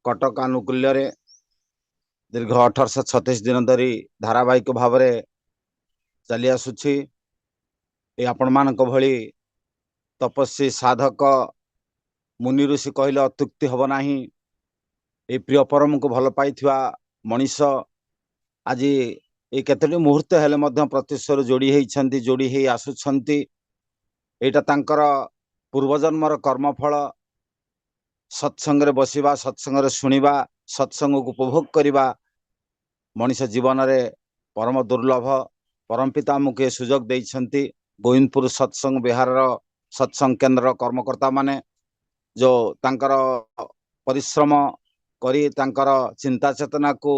कटक आनुकूल्य दीर्घ 1836 दिन धरी धारावाहिक भाव चली आसुछि। आपण मानक भली तपस्वी साधक मुनि ऋषि कहले अत्युक्ति हब नाही। ए प्रिय परम को भल पाइथिबा मनीष आज ये केतोटी मुहूर्त हेले मध्य प्रतिश्वर जोड़ी होइछंती, जोड़ी हे आसुछंती। एटा तांकर पूर्वजन्मर कर्मफल। सत्संग रे बसिबा, सत्संग रे सुनिबा, सत्संग को उपभोग करिबा मनीष जीवन रे परम दुर्लभ। परम पिता आमको सुजोग देइछंती। गोविंदपुर सत्संग बिहार सत्संग केंद्र कर्मकर्ता माने जो तांकर परिश्रम करी तांकर चिंता चेतना को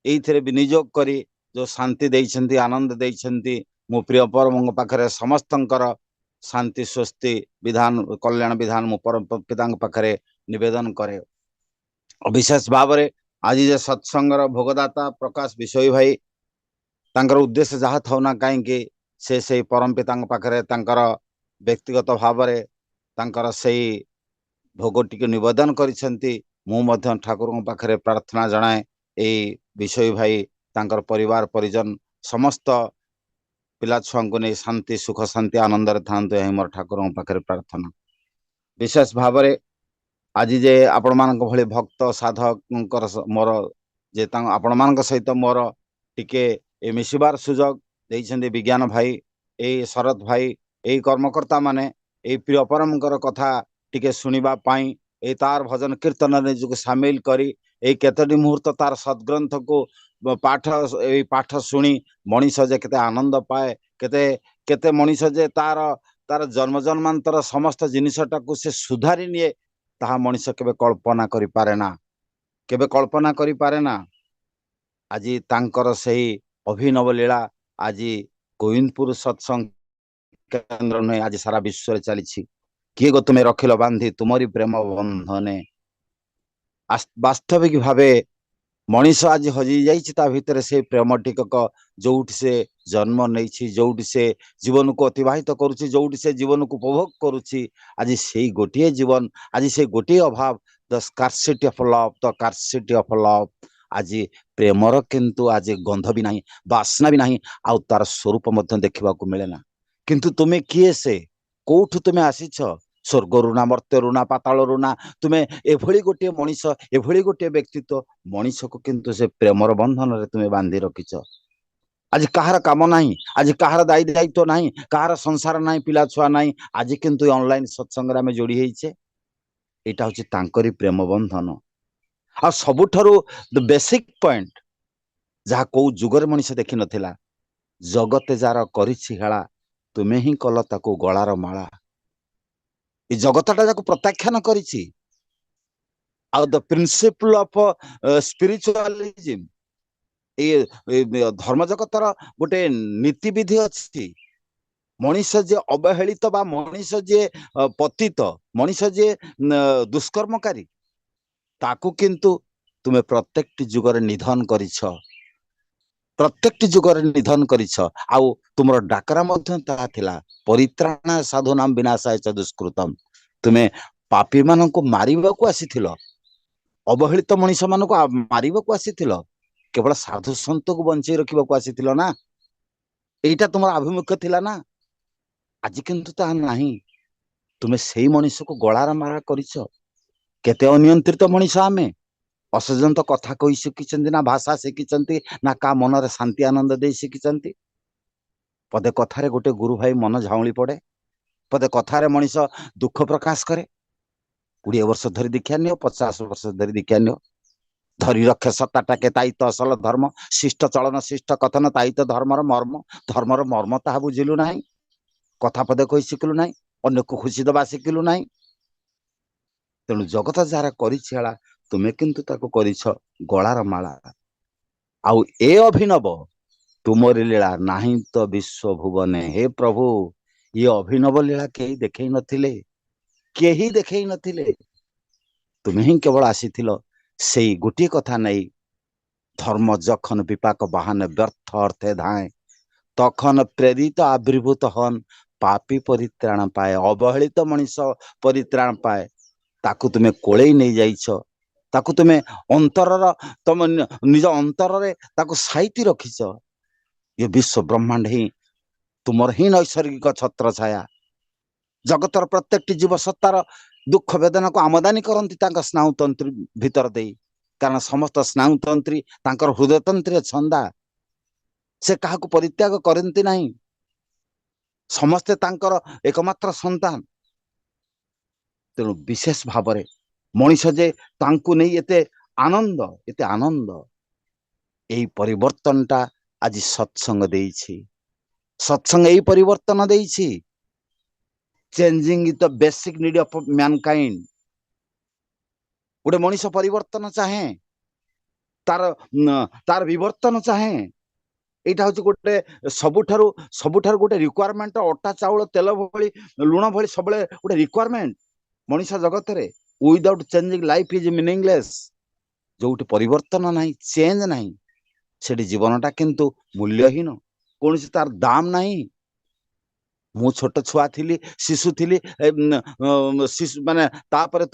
एइथिरे विनियोग करी जो शांति देइछंती, आनंद देइछंती। मो प्रिय परम पाखरे समस्तंकर शांति स्वस्ति विधान कल्याण विधान मो परम पिता पाखरे निवेदन करे। विशेष भाव में आज जे सत्संगर भोगदाता प्रकाश विषय भाई तांकर उद्देश्य जहाँ थाउना कहीं से परम पिता पाखरे तांकर व्यक्तिगत भाव में तांकर सही भोग टी निवेदन करिसेंती। मु मध्य ठाकुर पाखरे प्रार्थना जनाए ए विषय भाई तांकर परिवार परिजन समस्त पिला छुआ को नहीं शांति सुख शांति आनंद थांतु यही मोर ठाकुर पाखरे प्रार्थना। विशेष भाव में आज जे आपण मानक भली भक्त साधक मोर जे आपण मानक सहित मोर टिके ए मिसिबार सुजोग देइछन्ते विज्ञान भाई ए शरद भाई ए कर्मकर्ता माने ए प्रिय परमकर कथा टिके सुनिबा पाई ए तार भजन कीर्तन ने जो शामिल करी ए केतडी मुहूर्त तार सद्ग्रंथ को पाठ शुणी मनीष जे केते आनंद पाए, केते केते मनीष जे तार तार जन्म जन्मांतर समस्त जिनिसटा को से सुधारी निए ताहा मनीष केबे कल्पना करि पारे ना, केबे कल्पना करि पारे ना। आज तांकर सही अभिनव लीला आज गोविंदपुर सत्संग केंद्र नहीं आज सारा विश्व चली। किए गो तुम्हें रखिल बांधी तुमरी प्रेम बंधने। वास्तविक भावे मनीष आज हजि जाइए भितर से प्रेम टिकक जोठी से जन्म नहीं, जोठी से जीवन को अतिवाहित करुच्ची, जोठी से जीवन को उपभोग करुच्ची। आज से गोटे जीवन, आज से गोटे अभाव, the scarcity of love, the scarcity of love. आज प्रेमर किंतु आज गंध भी नहीं, बासना भी नहीं, आउ तार स्वरूप मध्य देखा मिले ना। किंतु तुम्हें किए से कोठु तुम्हें आसीछ? स्वर्ग रुना, मर्त्य रुना, पाताल रुना। तुम्हें एभली गोटे मनीष, एभली गोटे व्यक्तित्व मनीष को किंतु से प्रेमर बंधन रे तुम्हें बांधी रखिछ। आज कहार काम नहीं, आज कहार दायित्व नहीं, कहार संसार नहीं, पिला छुआ नहीं। आज किंतु ऑनलाइन सत्संग में जोड़ी होइछे। एटा होची तांकरी प्रेम बंधन। आ सबुठारु द बेसिक पॉइंट जहा को जुगर मनीष देखि नथिला, जगते जार करिछि हेला तुम्हें ही कल ताको गଳାर माला। ये जगतटा जाको प्रत्याख्यान करिछि। आ द प्रिंसिपल ऑफ स्पिरिचुअलिज्म ये धर्म जगतर गोटे नीति विधि अछि। मनीष जे अवहेलित बा मनीष जे पतित, मनीष जे दुष्कर्मकारी ताकू किंतु तुम्हें प्रत्येक जुगर निधन करिछ, प्रत्येक जुगर निधन करिछ। आउ तुमर डाकरा मध्य ता थिला परित्राण साधु नाम विनाशाय च दुष्कृतम। तुम्हें पापी मान को मारिबा को आसीथिलो, अवहेलित मनीष मान को मारिबा को आसीथिलो, केवल साधु संत को बंचे रखिबा को आसीथिलो ना। एटा तुमर अभिमुख्य थिला ना। आज किंतु ता नाही। तुम्हें सेही मनीष को गଳାर मारा करिछ। केते अनियंत्रित मनीष आमे असजंत कथा कहि शिखिचंती ना, भाषा शिखिचंती ना, का मन रे शांति आनंद दे शिखिचंती। पदे कथारे गोटे गुरु भाई मन झाउली पड़े, पदे कथारे मनीष दुख प्रकाश करे। 20 वर्ष धरी दीक्षा नियो, 50 वर्ष धरी दीक्षा नियो, धरी रखे सत्ताटाके ताई तो असल धर्म, शिष्ट चलन शिष्ट कथन ताई तो धर्मर मर्म। धर्मर मर्म ताहा बुझिलु नाही, कथा पदे कहि शिखिलु नाही, अन्य को खुशी दबा शिखिलु नाही। तेणु जगत जार करिछि हेला तुम्हें किंतु ताको करिछ गଳାर माला। आउ ए अभिनव तुमरी लीला नाही तो विश्व भुवने। हे प्रभु, ये अभिनव लीला केही देखै नथिले, केही देखै नथिले। तुम्हें ही केवल आसीथिलो सेई गोटे कथा नहीं। धर्म जखन विपाक बाहन व्यर्थ अर्थे धाए, तखन प्रेरित आविर्भूत हन पापी परित्राण पाए। अवहेलित मनीष परित्राण पाए, ताकू तुम्हें कोड़े नहीं जाइछ। ତାକୁ ତୁମେ ଅନ୍ତରର ତମ ନିଜ ଅନ୍ତରରେ ତାକୁ ସାଇତି ରଖିଛ। ଏ ବିଶ୍ୱ ବ୍ରହ୍ମାଣ୍ଡ ହିଁ ତୁମର ହିଁ ନୈସର୍ଗିକ ଛତ୍ର ଛାୟା। ଜଗତର ପ୍ରତ୍ୟେକଟି ଜୀବ ସତ୍ତାର ଦୁଃଖ ବେଦନାକୁ ଆମଦାନୀ କରନ୍ତି ତାଙ୍କ ସ୍ନାୟୁ ତନ୍ତ୍ରୀ ଭିତର ଦେଇ। କାରଣ ସମସ୍ତ ସ୍ନାୟୁ ତନ୍ତ୍ରୀ ତାଙ୍କର ହୃଦୟ ତନ୍ତ୍ରୀରେ ଛନ୍ଦା। ସେ କାହାକୁ ପରିତ୍ୟାଗ କରନ୍ତି ନାହିଁ। ସମସ୍ତେ ତାଙ୍କର ଏକମାତ୍ର ସନ୍ତାନ। ତେଣୁ ବିଶେଷ ଭାବରେ ମଣିଷ ଯେ ତାଙ୍କୁ ନେଇ ଏତେ ଆନନ୍ଦ, ଏଇ ପରିବର୍ତ୍ତନଟା ଆଜି ସତ୍ସଙ୍ଗ ଦେଇଛି। ସତ୍ସଙ୍ଗ ଏଇ ପରିବର୍ତ୍ତନ ଦେଇଛି। Changing is the basic need of mankind. ଗୋଟେ ମଣିଷ ପରିବର୍ତ୍ତନ ଚାହେଁ, ତାର ବିବର୍ତ୍ତନ ଚାହେଁ। ଏଇଟା ହଉଛି ଗୋଟେ ସବୁଠାରୁ ଗୋଟେ ରିକ୍ୱାରମେଣ୍ଟ। ଅଟା ଚାଉଳ ତେଲ ଭଳି ଲୁଣ ଭଳି ସବୁବେଳେ ଗୋଟେ ରିକ୍ୱାରମେଣ୍ଟ ମଣିଷ ଜଗତରେ। Without changing life is meaningless. ଯୋଉଠି ପରିବର୍ତ୍ତନ ନାହିଁ, ଚେଞ୍ଜ ନାହିଁ, ସେଠି ଜୀବନଟା କିନ୍ତୁ ମୂଲ୍ୟହୀନ। କୌଣସି ତାର ଦାମ ନାହିଁ। ମୁଁ ଛୋଟ ଛୁଆ ଥିଲି, ଶିଶୁ ଥିଲି, ମାନେ ତାପରେ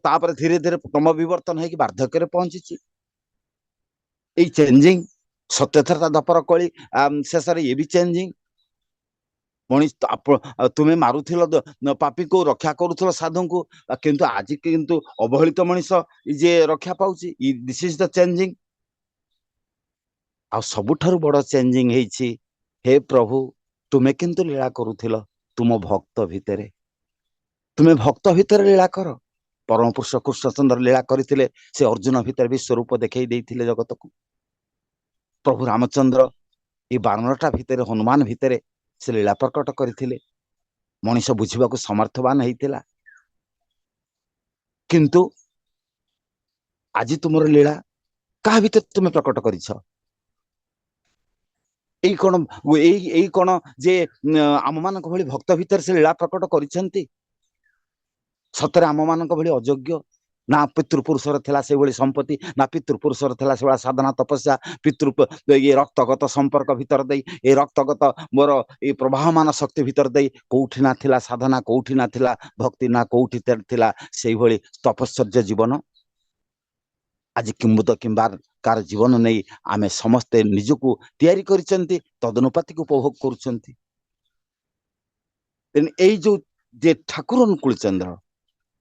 ତାପରେ ଧୀରେ ଧୀରେ ତମ ବିବର୍ତ୍ତନ ହେଇକି ବାର୍ଦ୍ଧକ୍ୟରେ ପହଞ୍ଚିଛି। ଏଇ ଚେଞ୍ଜିଂ ସତ୍ୟଥରତା ଦପର କଳି ଶେଷରେ ଇଏ ବି ଚେଞ୍ଜିଂ। ମଣିଷ ତୁମେ ମାରୁଥିଲ ପାପୀକୁ, ରକ୍ଷା କରୁଥିଲ ସାଧୁଙ୍କୁ, କିନ୍ତୁ ଆଜି କିନ୍ତୁ ଅବହେଳିତ ମଣିଷ ଯିଏ ରକ୍ଷା ପାଉଛି। This is the changing. ଆଉ ସବୁଠାରୁ ବଡ ଚେଞ୍ଜିଂ ହେଇଛି, ହେ ପ୍ରଭୁ ତୁମେ କିନ୍ତୁ ଲୀଳା କରୁଥିଲ ତୁମ ଭକ୍ତ ଭିତରେ। ତୁମେ ଭକ୍ତ ଭିତରେ ଲୀଳା କର। ପରମ ପୁରୁଷ କୃଷ୍ଣଚନ୍ଦ୍ର ଲୀଳା କରିଥିଲେ, ସେ ଅର୍ଜୁନ ଭିତରେ ବିଶ୍ୱରୂପ ଦେଖେଇ ଦେଇଥିଲେ ଜଗତକୁ। ପ୍ରଭୁ ରାମଚନ୍ଦ୍ର ଏଇ 52ଟା ଭିତରେ, ହନୁମାନ ଭିତରେ ସେ ଲୀଳା ପ୍ରକଟ କରିଥିଲେ। ମଣିଷ ବୁଝିବାକୁ ସମର୍ଥବାନ ହେଇଥିଲା। କିନ୍ତୁ ଆଜି ତୁମର ଲୀଳା କାହା ଭିତରେ ତୁମେ ପ୍ରକଟ କରିଛ? ଏଇ କଣ ଯେ ଆମମାନଙ୍କ ଭଳି ଭକ୍ତ ଭିତରେ ସେ ଲୀଳା ପ୍ରକଟ କରିଛନ୍ତି? ସତରେ ଆମମାନଙ୍କ ଭଳି ଅଯୋଗ୍ୟ? ନା ପିତୃପୁରୁଷର ଥିଲା ସେଇଭଳି ସମ୍ପତ୍ତି, ନା ପିତୃପୁରୁଷର ଥିଲା ସେଇଭଳିଆ ସାଧନା ତପସ୍ୟା, ଇଏ ରକ୍ତଗତ ସମ୍ପର୍କ ଭିତର ଦେଇ, ଏ ରକ୍ତଗତ ମୋର ଏଇ ପ୍ରବାହମାନ ଶକ୍ତି ଭିତର ଦେଇ କୋଉଠି ନା ଥିଲା ସାଧନା, କୋଉଠି ନା ଥିଲା ଭକ୍ତି, ନା କୋଉଠି ଥିଲା ସେଇଭଳି ତପଶ୍ଚର୍ଯ୍ୟ ଜୀବନ। ଆଜି କିମ୍ବାର ଜୀବନ ନେଇ ଆମେ ସମସ୍ତେ ନିଜକୁ ତିଆରି କରିଛନ୍ତି, ତଦନୁପାତିକୁ ଉପଭୋଗ କରୁଛନ୍ତି। ଏଇ ଯୋଉ ଯେ ଠାକୁର ଅନୁକୂଳ ଚନ୍ଦ୍ର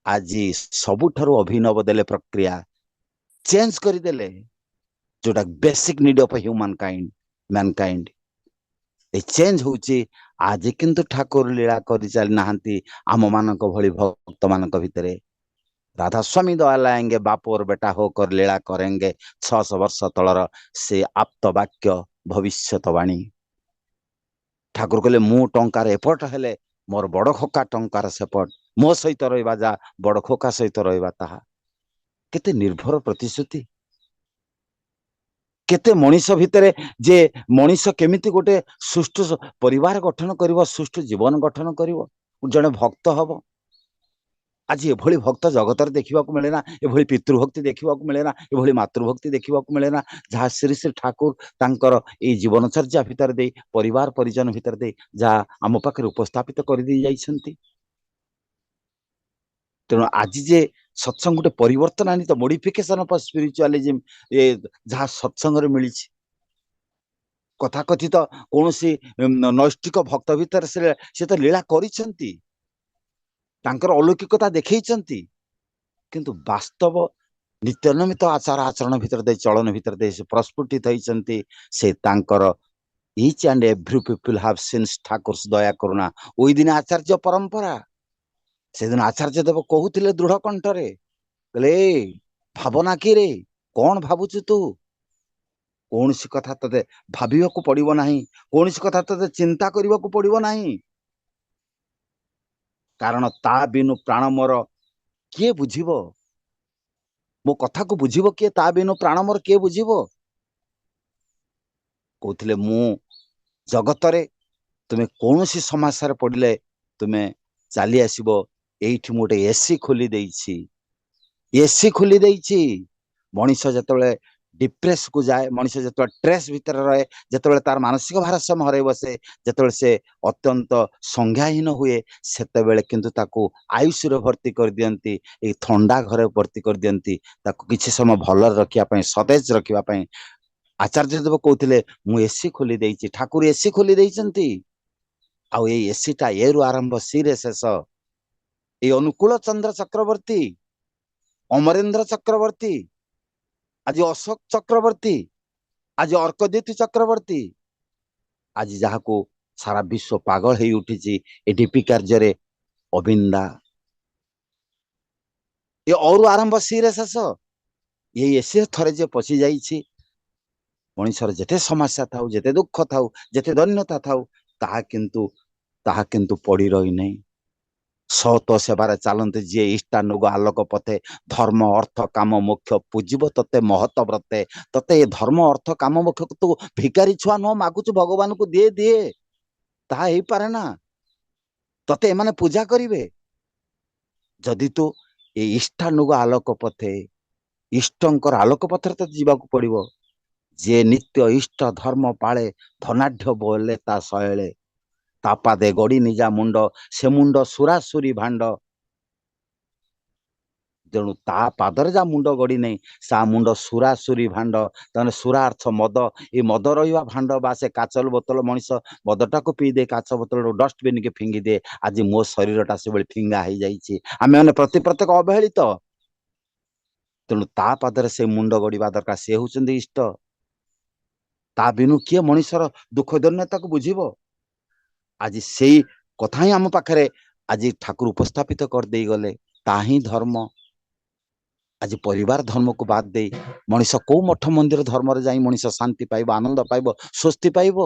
ଆଜି ସବୁଠାରୁ ଅଭିନବ ଦେଲେ ପ୍ରକ୍ରିୟା, ଚେଞ୍ଜ କରିଦେଲେ ଯୋଉଟା basic need of Humane mankind. A change ହଉଛି ଆଜି କିନ୍ତୁ ଠାକୁର ଲୀଳା କରି ଚାଲି ନାହାନ୍ତି ଆମ ମାନଙ୍କ ଭଳି ଭକ୍ତ ମାନଙ୍କ ଭିତରେ। ରାଧା ସ୍ୱାମୀ ଦୟା ଲାଏଙ୍ଗେ ବାପ और बेटा होकर ଲୀଳା କରେଙ୍ଗେ। 600 ବର୍ଷ ତଳର ସେ ଆପ୍ତ ବାକ୍ୟ ଭବିଷ୍ୟତବାଣୀ। ଠାକୁର କହିଲେ, ମୁଁ ଟଙ୍କାର ଏପଟ ହେଲେ ମୋର ବଡ ଖୋକା ଟଙ୍କାର ସେପଟ। ମୋ ସହିତ ରହିବା ଯା, ବଡ ଖୋକା ସହିତ ରହିବା ତାହା। କେତେ ନିର୍ଭର ପ୍ରତିଶ୍ରୁତି। କେତେ ମଣିଷ ଭିତରେ ଯେ ମଣିଷ କେମିତି ଗୋଟେ ସୁଷ୍ଠୁ ପରିବାର ଗଠନ କରିବ, ସୁଷ୍ଠୁ ଜୀବନ ଗଠନ କରିବ, ଜଣେ ଭକ୍ତ ହବ। ଆଜି ଏଭଳି ଭକ୍ତ ଜଗତରେ ଦେଖିବାକୁ ମିଳେ ନା। ଏଭଳି ପିତୃଭକ୍ତି ଦେଖିବାକୁ ମିଳେ ନା, ଏଭଳି ମାତୃଭକ୍ତି ଦେଖିବାକୁ ମିଳେ ନା, ଯାହା ଶ୍ରୀ ଶ୍ରୀ ଠାକୁର ତାଙ୍କର ଏଇ ଜୀବନଚର୍ଯ୍ୟା ଭିତରେ ଦେଇ, ପରିବାର ପରିଜନ ଭିତରେ ଦେଇ ଯାହା ଆମ ପାଖରେ ଉପସ୍ଥାପିତ କରିଦେଇ ଯାଇଛନ୍ତି। ତେଣୁ ଆଜି ଯେ ସତ୍ସଙ୍ଗ ଗୋଟେ ପରିବର୍ତ୍ତନ ଆଣିତ, ମୋଡିଫିକେସନ ଅଫ ସ୍ପିରିଚୁଆଲିଜିମ, ଯାହା ସତ୍ସଙ୍ଗରେ ମିଳିଛି। କଥାକଥିତ କୌଣସି ନୈଷ୍ଠିକ ଭକ୍ତ ଭିତରେ ସେ ତ ଲୀଳା କରିଛନ୍ତି, ତାଙ୍କର ଅଲୌକିକତା ଦେଖେଇଛନ୍ତି, କିନ୍ତୁ ବାସ୍ତବ ନିତ୍ୟନମିତ ଆଚାର ଆଚରଣ ଭିତରେ ଦେଇ, ଚଳନ ଭିତରେ ଦେଇ ସେ ପ୍ରସ୍ଫୁଟିତ ହେଇଛନ୍ତି। ସେ ତାଙ୍କର each and every people have since Thakur's ଦୟା କରୁଣା। ওই ଦିନ ଆଚାର୍ଯ୍ୟ ପରମ୍ପରା, ସେଦିନ ଆଚାର୍ଯ୍ୟ ଦେବ କହୁଥିଲେ ଦୃଢ କଣ୍ଠରେ, କହିଲେ ଭାବନା କି ରେ, କଣ ଭାବୁଛୁ ତୁ? କୌଣସି କଥା ତତେ ଭାବିବାକୁ ପଡିବ ନାହିଁ, କୌଣସି କଥା ତତେ ଚିନ୍ତା କରିବାକୁ ପଡିବ ନାହିଁ। କାରଣ ତା ବିନୁ ପ୍ରାଣ ମୋର କିଏ ବୁଝିବ? ମୋ କଥାକୁ ବୁଝିବ କିଏ? ତା ବିନୁ ପ୍ରାଣ ମୋର କିଏ ବୁଝିବ? କହୁଥିଲେ, ମୁଁ ଜଗତରେ ତୁମେ କୌଣସି ସମସ୍ୟାରେ ପଡିଲେ ତୁମେ ଚାଲି ଆସିବ, ଏଇଠି ମୁଁ ଗୋଟେ ଏସି ଖୋଲି ଦେଇଛି। ଏସି ଖୋଲି ଦେଇଛି। ମଣିଷ ଯେତେବେଳେ डिप्रेस को जाए मनीष जो ट्रेस भितर रहे जो तार मानसिक भारसाम्य हर बसे जो से अत्यंत संज्ञाहीन हुए से किंतु ताको आयुष भर्ती कर दियंती थंडा घरे भर्ती कर दियंती ताको किछि समय भल रखिया सतेज रखिया आचार्य देव कहते मु एसी खोली देइछि ठाकुर एसी खोली देइछंती आउ ए एसीटा ए रु आरंभ सी रे शेष ए अनुकूल चंद्र चक्रवर्ती अमरेंद्र चक्रवर्ती आज अशोक चक्रवर्ती आज अर्कद्युति चक्रवर्ती आज जहाँ को सारा विश्व पागल हो उठी डीपी कार्य अबिंदा ये और आरंभ सी रे शेष ये एसी थरे जे पशि जाइछि मनुष्यर जेते समस्या था जेते दुख था जेते दैन्यता था ताहा किंतु पड़ी रही नहीं सत सेवार चलते जी इष्टानुग आलोक पथे धर्म अर्थ काम मोक्ष पूजिब तते महत व्रते तते ये धर्म अर्थ काम मोक्ष तू भिकारी छुआ नुह मागुच भगवान को दिए दिए ता ही पारे ना तते एमाने पूजा करिवे जदि तू ये इष्टानुग आलोक पथे इष्टंकर आलोक पथरे तो जीवाक पड़िबो जे नित्य इष्ट धर्म पाले धनाढ्य बोले ता शैले तापादे गड़ी निजा मुंड से मुंड सुरासुरी भांड तेणु ता पादर जा मुंड गड़ी नहीं सा मुंड सुरासुरी भांड तेने सुरा अर्थ मद ये मद रहा भांड बा से काचल बोतल मनीष मदटा को पी दे काच बोतल डस्टबिन के फिंगी दे आज मो शरीरटा से फिंगा हो जाइए आम मैंने प्रति प्रत्येक अवहेलित तेणु ता पादरे से मुंड गड़ा दरकार से होउछन्ती इष्ट ता बिनु किए मनीषर दुख दैन्यता को बुझीबो आज से कथा ही आम पाखे आज ठाकुर उपस्थापित कर दे गले ता ही धर्म आज परिवार धर्म को बाद दे मनीष को मठ मंदिर धर्म रे जाई मनीष शांति पाइब आनंद पाइब स्वस्ति पाइब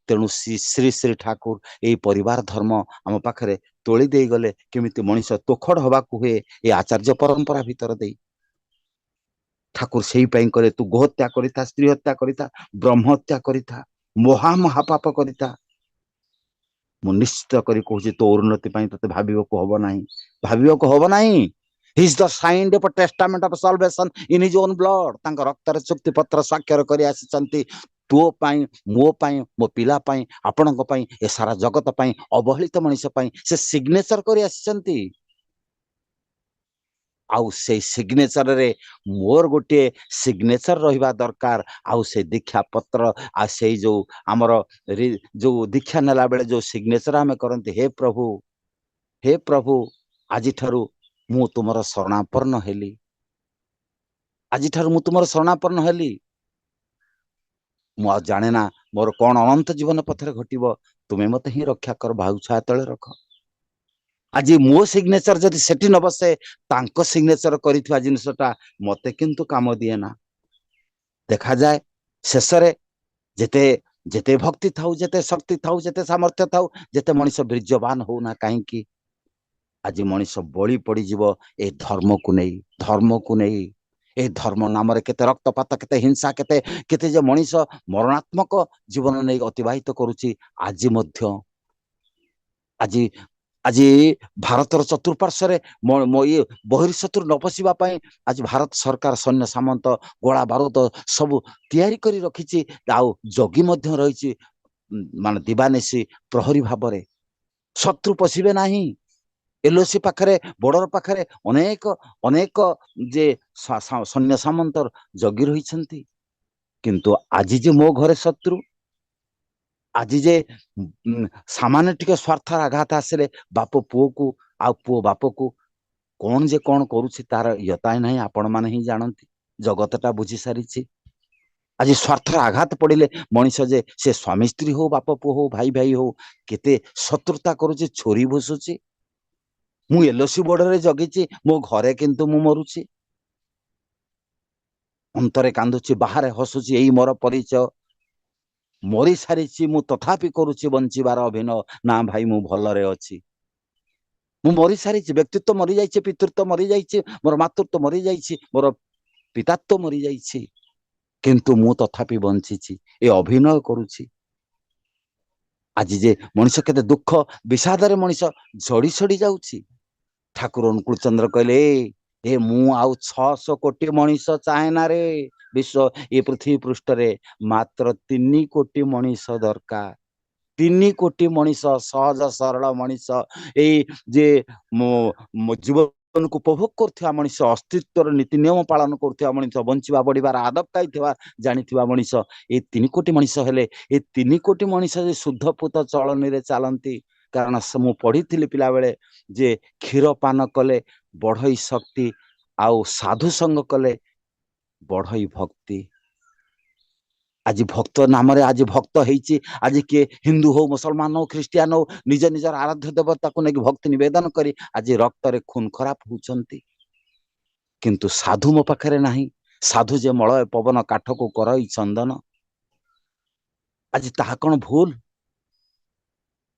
तेणु श्री श्री ठाकुर यही परिवार धर्म आम पाखे तोली दे गले केमिति मनीष तोखड़ हवा हुए ये आचार्य परंपरा भीतर दे ठाकुर से करे तू गोहत्या करिता स्त्री हत्या करिता ब्रह्म हत्या करिता महा महापाप करिता मु निश्चित करी कहूँ तो उन्नति ते भाविबको हबो नाही भाविबको हबो नाही he is the signed of testament of solvation in his own blood तांक रक्तर चुक्ति पत्र स्वाक्षर करी आसीचंती तो पाई मो पाई मो पिला पाई आपणक पाई ए सारा जगत पाई अवहेलित मनुष्य पाई से सिग्नेचर करी आसीचंती आउ से सिग्नेचर रे मोर गोटे सिग्नेचर रहिबा दरकार आउ से दीक्षा पत्र आ से जो आमर जो दीक्षा नेला बेले जो सिग्नेचर आमे करंती हे प्रभु आज ठारू मु तुमर शरणापन्न हेली आज ठारू मु तुमर शरणापन्न हेली मु जाने ना मोर कौन अनंत जीवन पथरे घटिबो तुमे मते ही रक्षा कर भाउछा तळे रख आज मो सिग्नेचर जदि सेठी न बसे तांको सिग्नेचर करिथवा जिनसटा मते किंतु काम दिए ना देखा जाए शेष रे जेते जेते भक्ति थाउ जेते शक्ति थाउ जेते सामर्थ्य थाउ जेते मनीष बीर्यवान हो ना कहीं आज मनीष बलि पड़ी जीव ए धर्म को नहीं ए धर्म नाम रे केते रक्तपात केते हिंसा केते केते जे मनीष मरणात्मक जीवन नहीं अतिवाहित करुची आज मध्य आज आज भारतर चतुर्पार्श्व ये बहिर्शत्रु न पशिबा पई आज भारत सरकार सैन्य सामंत गोला बारूद सब तैयारी करी रखिछि आउ जगी मध्य रहिछि मान दिवानिसी प्रहरी भाव में शत्रु पशिबे नाही एलओसी पाखरे बॉर्डर पाखरे अनेक अनेक जे सैन्य सामंतर जगी रही किंतु आज जे मो घरे शत्रु आज जे सामान्य टिके स्वार्थ आघात आसिले बाप पुओ को आ पुओ बाप को कौन जे कौन करुछि तार यता नहीं आपण माने ही जानती जगतटा बुझी सारी आज स्वार्थ आघात पड़े मनीष जे से स्वामी स्त्री हो बाप पुओ हो भाई भाई हो केते शत्रुता करुछि छोरी भुसुछि मु एलओसी बॉर्डर जगी मो घरे किंतु मु मरुछि अंतरे कांदुछि बाहर हसुछि एई मोर परिचय मरी सारी मु तथापि करुछि बंचिबार अभिनय ना भाई मु भलरे अछि मु मरी सारी व्यक्तित्व मरी जाइछि पितृत्व मरी जाइछि मोर मातृत्व मरी जाइछि मोर पितात्व मरी जाइछि किंतु मु तथापि बंचिछि ए अभिनय करुछि आज जे मनुष्य केते दुख विषाद रे मनुष्य झड़ी झड़ी जाउछि ठाकुर अनुकूल चंद्र कहले ए मु आउ 600 कोटी मनीष चाहे ना रे विश्व ये पृथ्वी पृष्ठ रे मात्र 3 कोटी मनीष दरकार 3 कोटी मनीष सहज सरल मनीष ए जे मो जीवन को उपभोग करथिबा मनीष अस्तित्व नीति नियम पालन करथिबा मनीष बंचिबा बढ़िबार आदत पाइथिबा जानिथिबा मनीष ए 3 कोटी मनीष हेले ए 3 कोटी मनीष जे शुद्ध पुत चलनी रे चालंती कारण मु पढ़ी पिला बेले जे क्षीर पान कले बढ़ई शक्ति आउ साधु संग कले बढ़ई भक्ति आज भक्त नाम रे आज भक्त होईची आज किए हिंदू हो मुसलमान हो ख्रिस्टियान हो निज निजर आराध्य देवता को नहीं भक्ति निवेदन करी आज रक्त रे खून खराब होचंती किंतु साधु मो पाखरे नाही साधु जे मलय पवन काठ को करई चंदन आज ताहा कोन भूल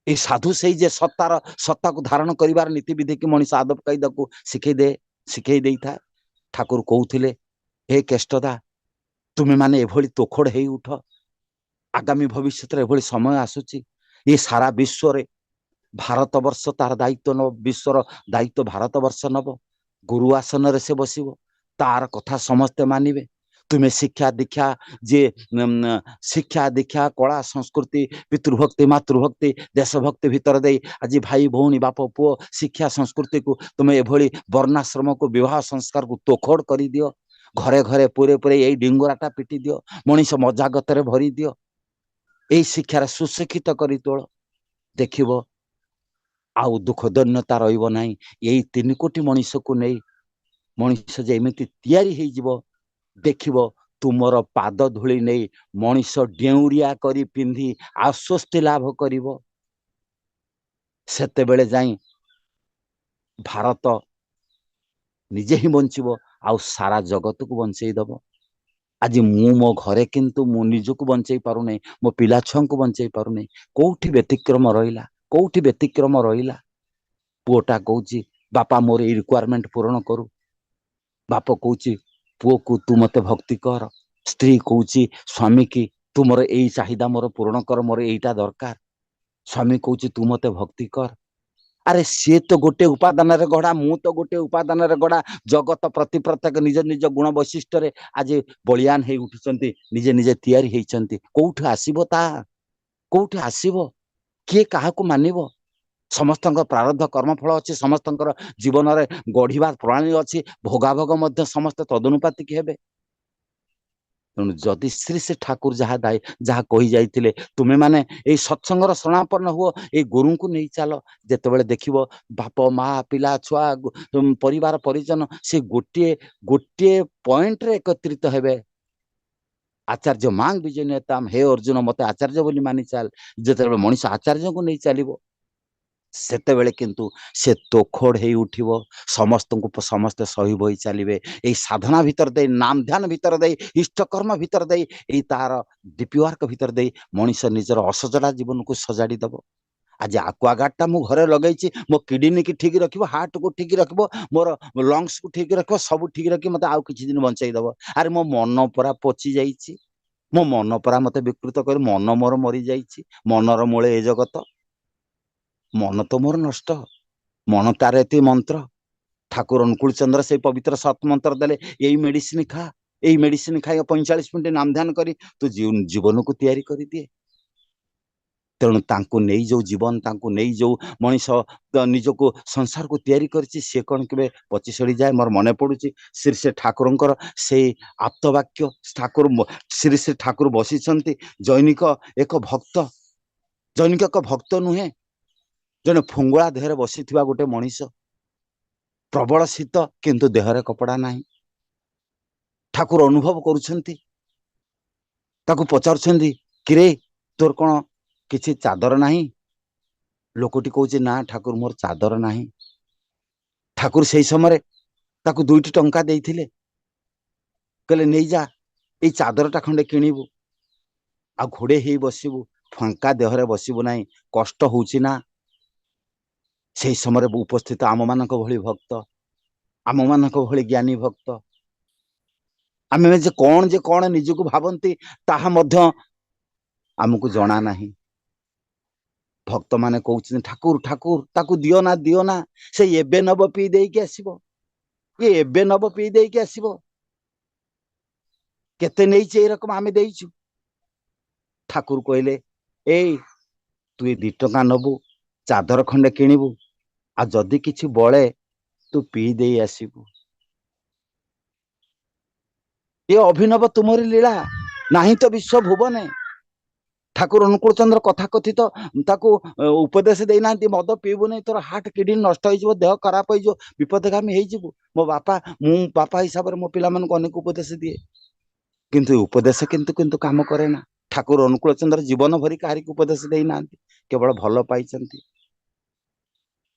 ए साधु से जे सत्तार सत्ता को धारण करिवार नीति विधि की मनीष आदब कायदा को सिखै देई था ठाकुर कहउथिले हे केष्टदा तुमे माने एभली तोखड़ हेई उठ आगामी भविष्य एभली समय आसुची ये सारा विश्व रे भारत वर्ष तार दायित्व नब विश्वर दायित्व भारत वर्ष नब गुरु आसन रे से बसिबो तार कथा समस्ते मानिबे तुम्हें शिक्षा दीक्षा जे शिक्षा दीक्षा कला संस्कृति पितृभक्ति मातृभक्ति देशभक्ति भितर दे आज भाई भौणी बाप पुओ शिक्षा संस्कृति को तुम्हें एभली वर्णाश्रम को विवाह संस्कार को तोखड़ कर दियो घरे घरे पूरे पूरे यही डिंगराटा पिटी दियो मनीष मजागत रे भरी दियो यही शिक्षार सुशिक्षित करी तोल देखिबो आउ दुख दैन्यता रहिबो नाही यही 3 कोटी मनीष को नहीं मनीष जे एमिति तैयारी हेई जिवो देखिबो तुमर पाद धूली नहीं मनीष डेउरिया करी पिंधी आश्वस्ति लाभ करिवो सेते बेले जाई भारत निजे ही बंचिबो आउ सारा जगत को बंचई दबो आज मु मो घरे किंतु मु निजको बंचई पारु नै मो पिला छुआ को बंचई पारु नै कोठी व्यतिक्रम रहिला पुओटा कहूची बापा मोर ए रिक्वायरमेंट पूर्ण करू बाप कहूची पुओ को तू मते भक्ति कर स्त्री कहूची स्वामी की तू मोर एई चाहिदा मोर पूर्ण कर मोर एईटा दरकार स्वामी कहूची तू मते भक्ति कर अरे सी तो गोटे उपादान रे गढ़ा मु तो गोटे उपादान रे गढ़ा जगत प्रति प्रत्येक निज निज गुण वैशिष्ट रे आज बलियान हे उठिचंती निजे निजे तैयारी हेइचंती कोउठ आसीबो ता कोउठ आसीबो किए काहा को मानिबो समस्त प्रारब्ध कर्मफल अच्छी समस्त जीवन रे गढ़िबा प्रणाली अच्छी भोगाभोग मध्य समस्त तदनुपातिक हेबे तेणु जदि श्री श्री ठाकुर जहाँ दाय जहाँ कही जाइथिले तुमे माने ए सत्संगर शरणापन्न हुओ ए गुरु को नहीं चल जेतेबेले देखिबो बाप माँ पिला छुआ परिवार परिजन से गोटे गोटे पॉइंट रे एकत्रित हेबे आचार्य मांग विजय नेताम हे अर्जुन मते आचार्य बोली मानि चल जेतेबेले मनीष आचार्य को नहीं चलिबो सेते बेले किंतु से तोखड़ हे उठिबो समस्त को समस्ते सही बही चलिबे एई साधना भीतर दे नाम ध्यान भीतर दे इष्टकर्म भीतर दे एई तार डीपीवार्क भीतर दे मनीष निजर असजड़ा जीवन को सजाड़ी दबो आज आक्वागार्डटा मु घरे लगेछि मो किडनी की ठीक रखिबो हार्ट को ठीक रखिबो मोर लंग्स को ठीक रखिबो सब ठीक रखि मते आउ किछि दिन बंचाई दबो अरे मो मन परा पची जाइछि मो मन परा मते विकृत कर मन मोर मरी जाइछि मनर मूले ए जगत मन तो मोर नष्ट मन तार एति मंत्र ठाकुर अनुकूल चंद्र से पवित्र सत मंत्र देले यही मेडिसिन खा यही मेडिसिन खाई 45 मिनट नाम ध्यान करी तू जीवन को तैयारी कर दिए तेणु तांको नहीं जो जीवन तांको नहीं जो मनीष निजको संसार को तैयारी करछि से कौन के पची सड़ी जाए मोर मने पड़ुछि श्री श्री ठाकुरंकर से आप्तवाक्य ठाकुर श्री श्री ठाकुर बसिछंती जैनिक एक भक्त नुहे जने फुंगुला देहरे बसी गोटे मनीष प्रबल शीत किंतु देहरे कपड़ा नाही ठाकुर अनुभव करुछंती ताकू पचारुछंती किरे तोर कोन किछि चादर नाही लोकटी कहूछि ना ठाकुर मोर चादर नाही ठाकुर सेई समय ताकू 2 टंका देइथिले कहले नहीं जा ए चादरटा खंडे किनिबु आ घोड़े हेई बसिबु फंका देहरे बसिबु नाही कष्ट होउछि ना से समय उपस्थित आम मान भली भक्त आम मान भली ज्ञानी भक्त आम जे कौन निजको भावती ताहा मध्य आमको जना नहीं भक्त माने कहउछन ठाकुर ठाकुर ताकू दियो ना से एबे नब पी देकी आसीबो ये एबे नब पी देकी आसीबो केते नेइचे ए रकम आमे देइछु। ठाकुर कहले ए तु 2 टका नबु चादर खंडे किनिबु आ जदि किछि बळे तू पी देई आसीबु। ये अभिनव तुमरी लीला नाही तो विश्व भुवने। ठाकुर अनुकूल चंद्र कथा कथित ताकू उपदेश देना मद पीबू नहीं तोर हार्ट किडनी नष्ट हो देह खराब हो विपदगामी हो मो बापा मु बापा हिसाब से मो पिला मन को अनेक उपदेश दिए किंतु उपदेश किंतु किंतु काम करे ना। ठाकुर अनुकूल चंद्र जीवन भरी कहारी उपदेश देना केवल भल पाई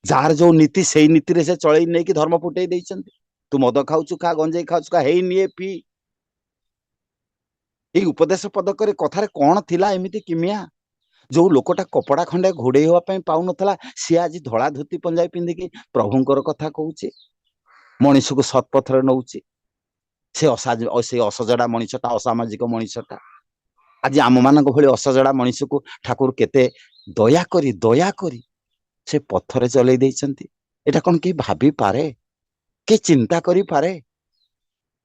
जार जो नीति से नीति से चल नहीं धर्म फुटे तू मद खाऊ खा गंजे खाऊ खा हे निए पी ये उपदेश पदक कथार कौन थिला एमिति किमिया जो लोकटा कपड़ा खंडे घोड़े होवाई पाऊन सी आज धला धोती पंजाबी पिंधिकी प्रभुंकर कथा कहूचे मनीष को सत्पथर नौचे से असजड़ा मनीषटा असामाजिक मनीषटा आज आम मान भली असजड़ा मनीष को ठाकुर केते दया करी से पथरे चलई देइचंती। एटा कौन कि भाभी पारे कि चिंता करी पारे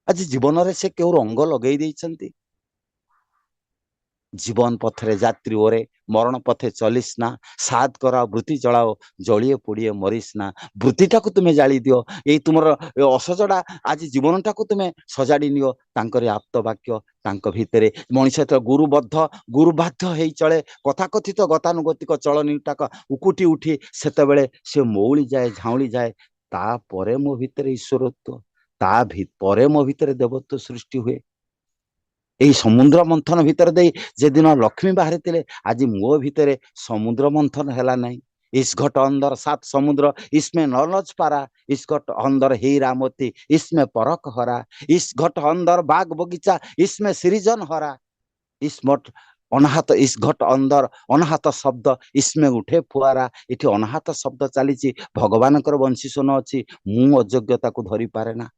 आज जीवन रे से क्यों रंग लगे देइचंती। जीवन पथरे यात्री ओरे मरण पथे चलिस ना साध करा वृत्ति जलाओ जलिए पोड़िए मरीस ना वृत्तिटा को तुम्हें जाली दियो ये तुम असजड़ा आज जीवनटा को तुम्हें सजाड़ी नियो तांकर आप्त वाक्य तांक भितरे मनीष तो गुरुबाध्य हो चले कथाकथित गतानुगतिक चलनीटाक उकुटी उठी सेतबेले से मौली जाए झाउली जाए तापरे मो भितरे ईश्वरत्व तापरे मो भितरे देवत्व सृष्टि हुए। यही समुद्र मंथन भितर दे जेदिन लक्ष्मी बाहरी थे आज मो भितर समुद्र मंथन है ना। इस घट अंदर 7 समुद्र इसमें नलज पारा इस घट अंदर हीरा मोती इसमें परख हरा इस घट अंदर बाग बगीचा इसमें सृजन हरा इस मठ अनाहत इस घट अंदर अनाहत शब्द इसमें उठे फुआरा इठी अनाहत शब्द चली भगवान बंशी सोन अच्छी मु अयोग्यता को धरी पारे ना।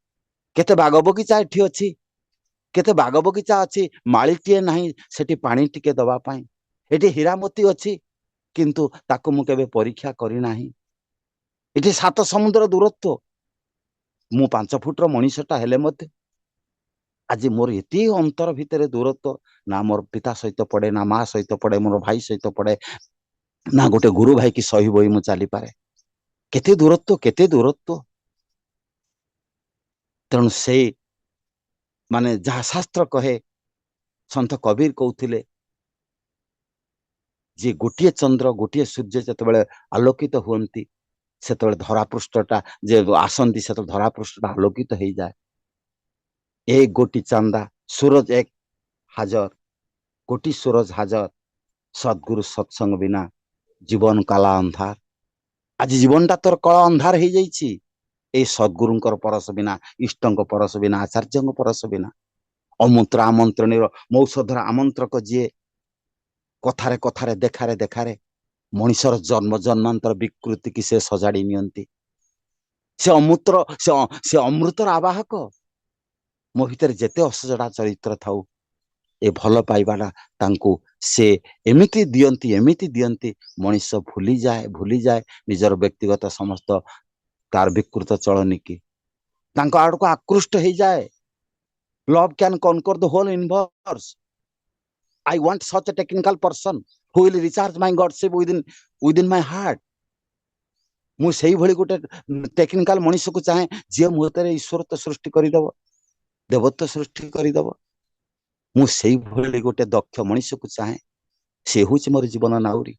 केते बाग बगीचा एठी अच्छी केते बाग बगीचा अच्छी मालीटे नहीं सेठी पानी टिके दबा पाई एठी हीरामती अच्छी किंतु ताको मु केबे परीक्षा करी नाही। एठी 7 समुद्र दूरत्व मु 5 फुटर मनीषटा हेले मते आज मोर एति अंतर भितर दूरत्व ना मोर पिता सहित पड़े ना माँ सहित पड़े मोर भाई सहित पड़े ना गोटे गुरु भाई की सही बही मु चली पारे केते दूरत्व तेणु से माने जहाँ शास्त्र कहे संत कबीर कहते जे गोटे चंद्र गोटे सूर्य जिते आलोकित हुंती से धरापृष्ठटा जे आसंती से धरापृष्ठटा आलोकित हो जाए। एक गोटी चांदा सूरज एक हाजर गोटी सूरज हाजर सद्गुरु सत्संग बिना जीवन काला अंधार। आज जीवनटा तोर कला अंधार हो जाइए ए सद्गुरुंकर परस बिना इष्टंक परस बिना आचार्य परस बिना अमंत्र आमंत्रण मौषधर आमंत्रक जी कथारे कथारे देखारे देखारे मनीषर जन्म जन्मांतर विकृति की से सजाड़ी नियंती से अमूत्र से अमृतर आवाहक मो भीतर जेते असजड़ा चरित्र थाउ ए भल पाइबाटा तांको से एमिति दियंती मनीष भूली जाए निजर व्यक्तिगत समस्त तार विकृत चलनी की तांको आड़ को आकृष्ट हो जाए। Love can conquer the whole universe. I want such a technical person who will recharge my Godship within my heart. मु सेही भली गोटे टेक्निकल मनीष को चाहे जे मुहूर्त ईश्वरत्व सृष्टि करदेव देवत्व सृष्टि करदेव मु सेही भली गोटे दक्ष मनीष को चाहे से हूँ मोर जीवन नाउरी।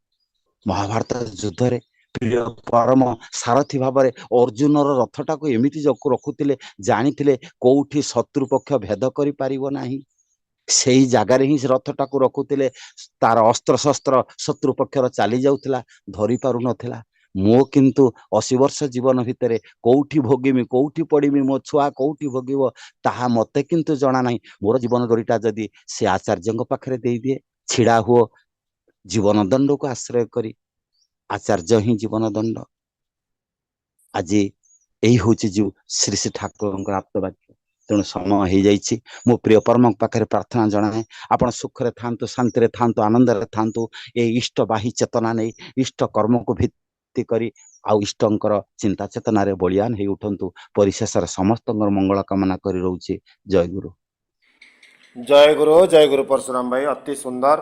महाभारत युद्ध रे प्रिय परम सारथी भाव में अर्जुन रथटा को एमती रखुले जानी कौटी शत्रुपक्ष भेद कर से जगार ही रथटा को रखुले तार अस्त्र शस्त्र शत्रुपक्षर चली जाऊला धरी पार नाला। मो किंतु 80 वर्ष जीवन भितर कौटी भोगिमी कौटी पड़मी मो छुआ कौटी भोगव ताहा मते किंतु जना ना। मोर जीवन डोरीटा जदि से आचार्य पाखे दे दिए छिड़ा हुओ जीवन दंड को आश्रय करी आचार्य ही जीवन दंड। आज यही हूँ जीव श्री श्री ठाकुर आप्तवाक्य तेणु समय हो जाइए मो प्रिय परम पाखे प्रार्थना जनाए आपण सुखरे थांतु शांति रे थांतु आनंद रे थांतु ये इष्टबाही चेतना नहीं इष्ट कर्म को ଭକ୍ତି କରି ଆଉ ଇଷ୍ଟଙ୍କର ଚିନ୍ତା ଚେତନାରେ ବଳିୟାନ ହେଇ ଉଠନ୍ତୁ। ପରିଶେଷରେ ସମସ୍ତଙ୍କର ମଙ୍ଗଳ କାମନା କରି ରହୁଛି। ଜୟ ଗୁରୁ। ଜୟ ଗୁରୁ परशुराम भाई, अति सुंदर।